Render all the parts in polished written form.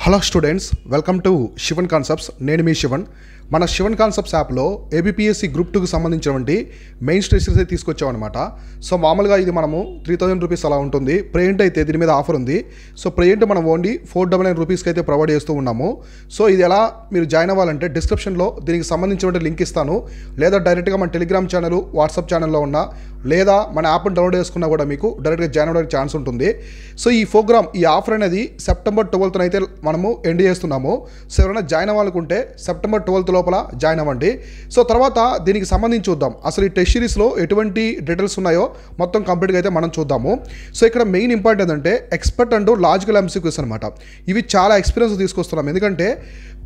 Hello students, welcome to Shivan concepts. నేను మీ శివన్. మన శివన్ కాన్సెప్ట్స్ యాప్లో ఏబిపిఎస్సి గ్రూప్ 2కి సంబంధించినటువంటి మెయిన్ స్ట్రెసెస్ అయితే తీసుకొచ్చామన్నమాట. సో మామూలుగా ఇది మనము 3000 రూపీస్ అలా ఉంటుంది. ప్రేంట్ అయితే దీని మీద ఆఫర్ ఉంది. సో ప్రేంట్ మనం ఓన్లీ 499 రూపీస్కి అయితే ప్రొవైడ్ చేస్తూ ఉన్నాము. సో ఇది ఎలా మీరు జాయిన్ అవ్వాలంటే డిస్క్రిప్షన్లో దీనికి సంబంధించినటువంటి లింక్ ఇస్తాను, లేదా డైరెక్ట్గా మన టెలిగ్రామ్ ఛానల్, వాట్సాప్ ఛానల్లో ఉన్న, లేదా మన యాప్ని డౌన్లోడ్ చేసుకున్నా కూడా మీకు డైరెక్ట్గా జాయిన్ అవ్వడానికి ఛాన్స్ ఉంటుంది. సో ఈ ప్రోగ్రామ్, ఈ ఆఫర్ అనేది సెప్టెంబర్ 12th అయితే మనము ఎండ్ చేస్తున్నాము. సో ఎవరైనా జాయిన్ అవ్వాలనుకుంటే సెప్టెంబర్ 12th లోపల జాయిన్ అవ్వండి. సో తర్వాత దీనికి సంబంధించి చూద్దాం, అసలు ఈ టెస్ట్ సిరీస్లో ఎటువంటి డీటెయిల్స్ ఉన్నాయో మొత్తం కంప్లీట్గా అయితే మనం చూద్దాము. సో ఇక్కడ మెయిన్ ఇంపార్టెంట్ ఏంటంటే ఎక్స్పర్ట్ అండ్ లాజికల్ ఎంసీక్యూస్ అనమాట. ఇవి చాలా ఎక్స్పీరియన్స్ తీసుకొస్తున్నాం, ఎందుకంటే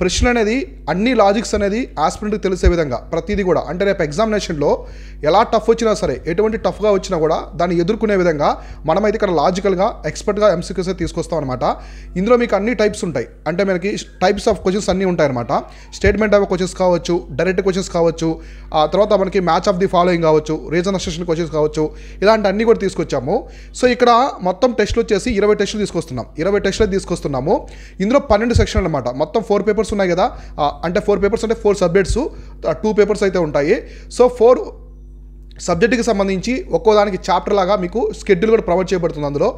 ప్రశ్నలు అనేది అన్ని లాజిక్స్ అనేది ఆస్పిరెంట్కి తెలిసే విధంగా ప్రతిదీ కూడా, అంటే రేపు ఎగ్జామినేషన్లో ఎలా టఫ్ వచ్చినా సరే, ఎటువంటి టఫ్గా వచ్చినా కూడా దాన్ని ఎదుర్కొనే విధంగా మనమైతే ఇక్కడ లాజికల్గా ఎక్స్పర్ట్గా ఎంసీక్యూస్ తీసుకొస్తాం అనమాట. ఇందులో మీకు అన్ని టైప్స్ ఉంటాయి, అంటే మనకి టైప్స్ ఆఫ్ క్వశ్చన్స్ అన్నీ ఉంటాయన్నమాట. స్టేట్మెంట్ ఆఫ్ క్వశ్చన్స్ కావచ్చు, డైరెక్ట్ క్వశ్చన్స్ కావచ్చు, ఆ తర్వాత మనకి మ్యాచ్ ఆఫ్ ది ఫాలోయింగ్ కావచ్చు, రీజన్ అసెషన్ క్వశ్చన్స్ కావచ్చు, ఇలాంటి అన్నీ కూడా తీసుకొచ్చాము. సో ఇక్కడ మొత్తం టెస్టులు వచ్చేసి 20 టెస్టులు తీసుకొస్తున్నాం. 20 టెస్టులు తీసుకొస్తున్నాము. ఇందులో 12 సెక్షన్లు అనమాట. మొత్తం 4 పేపర్స్ ఉన్నాయి కదా, అంటే 4 పేపర్స్ అంటే 4 సబ్జెక్ట్స్, 2 పేపర్స్ అయితే ఉంటాయి. సో 4 సబ్జెక్టుకి సంబంధించి ఒక్కో దానికి చాప్టర్ లాగా మీకు షెడ్యూల్ కూడా ప్రొవైడ్ చేయబడుతుంది. అందులో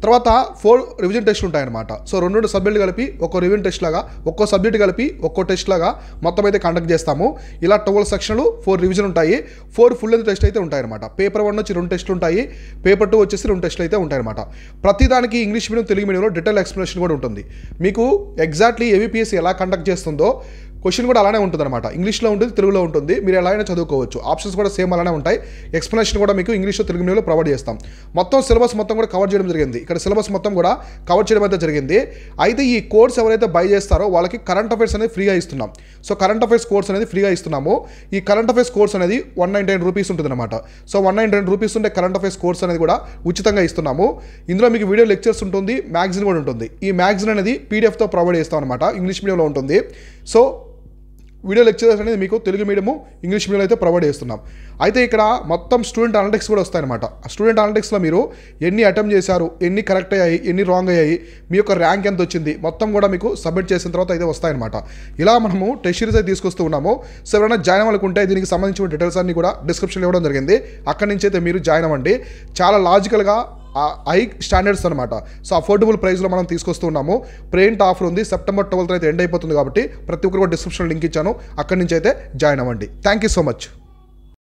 తర్వాత 4 రివిజన్ టెస్టులు ఉంటాయన్నమాట. సో 2 సబ్జెక్టులు కలిపి ఒక్కో రివిజన్ టెస్ట్ లాగా, ఒక్కో సబ్జెక్టు కలిపి ఒక్కో టెస్ట్ లాగా మొత్తం అయితే కండక్ట్ చేస్తాము. ఇలా 12 సెక్షన్లు, 4 రివిజన్ ఉంటాయి, 4 ఫుల్ లెంత్ టెస్ట్ అయితే ఉంటాయన్నమాట. పేపర్ 1 వచ్చి 2 టెస్టులు ఉంటాయి, పేపర్ 2 వచ్చేసి 2 టెస్టులు అయితే ఉంటాయన్నమాట. ప్రతిదానికి ఇంగ్లీష్ మీడియం, తెలుగు మీడియంలో డీటెయిల్ ఎక్స్ప్లెనేషన్ కూడా ఉంటుంది. మీకు ఎగ్జాక్ట్లీ ఏబిపిఎస్సి ఎలా కండక్ట్ చేస్తుందో క్వశ్చన్ కూడా అలానే ఉంటుంది అనమాట. ఇంగ్లీష్లో ఉంటుంది, తెలుగులో ఉంటుంది. మీరు ఎలా అయినా చదువుకోవచ్చు. ఆప్షన్స్ కూడా సేమ్ అలానే ఉంటాయి. ఎక్స్ప్లెనేషన్ కూడా మీకు ఇంగ్లీష్లో, తెలుగు మీడియంలో ప్రొవైడ్ చేస్తాం. మొత్తం సిలబస్ మొత్తం కూడా కవర్ చేయడం జరిగింది. ఇక్కడ సిలబస్ మొత్తం కూడా కవర్ చేయడం అయితే జరిగింది. అయితే ఈ కోర్స్ ఎవరైతే బై చేస్తారో వాళ్ళకి కరెంట్ అఫైర్స్ అనేది ఫ్రీగా ఇస్తున్నాం. సో కరెంట్ అఫైర్స్ కోర్స్ అనేది ఫ్రీగా ఇస్తున్నాము. ఈ కరెంట్ అఫైర్స్ కోర్స్ అనేది 199 రూపీస్ ఉంటుంది అనమాట. సో 199 రూపీస్ ఉండే కరెంట్ అఫైర్స్ కోర్స్ అనేది కూడా ఉచితంగా ఇస్తున్నాము. ఇందులో మీకు వీడియో లెక్చర్స్ ఉంటుంది, మ్యాగజైన్ కూడా ఉంటుంది. ఈ మ్యాగజైన్ అనేది పీడిఎఫ్తో ప్రొవైడ్ చేస్తాం అనమాట. ఇంగ్లీష్ మీడియంలో ఉంటుంది. సో వీడియో లెక్చర్స్ అనేది మీకు తెలుగు మీడియము, ఇంగ్లీష్ మీడియంలో అయితే ప్రొవైడ్ చేస్తున్నాం. అయితే ఇక్కడ మొత్తం స్టూడెంట్ అనలిటిక్స్ కూడా వస్తాయన్నమాట. స్టూడెంట్ అనలిటిక్స్లో మీరు ఎన్ని అటెంప్ట్ చేశారు, ఎన్ని కరెక్ట్ అయ్యాయి, ఎన్ని రాంగ్ అయ్యాయి, మీ యొక్క ర్యాంక్ ఎంత వచ్చింది, మొత్తం కూడా మీకు సబ్మిట్ చేసిన తర్వాత అయితే వస్తాయన్నమాట. ఇలా మనము టెస్ట్ సిరీస్ అయితే తీసుకొస్తూ ఉన్నాము. సో ఎవరైనా జాయిన్ అవ్వాలనుకుంటే దీనికి సంబంధించిన డీటెయిల్స్ అన్ని కూడా డిస్క్రిప్షన్లో ఇవ్వడం జరిగింది. అక్కడి నుంచి అయితే మీరు జాయిన్ అవ్వండి. చాలా లాజికల్గా హై స్టాండర్డ్స్ అనమాట. సో అఫోర్డబుల్ ప్రైస్లో మనం తీసుకొస్తూ ఉన్నాము. ప్రేంట్ ఆఫర్ ఉంది. సెప్టెంబర్ 12th అయితే ఎండ్ అయిపోతుంది కాబట్టి ప్రతి ఒక్కరు కూడా డిస్క్రిప్షన్లో లింక్ ఇచ్చాను, అక్కడి నుంచి అయితే జాయిన్ అవ్వండి. Thank you so much.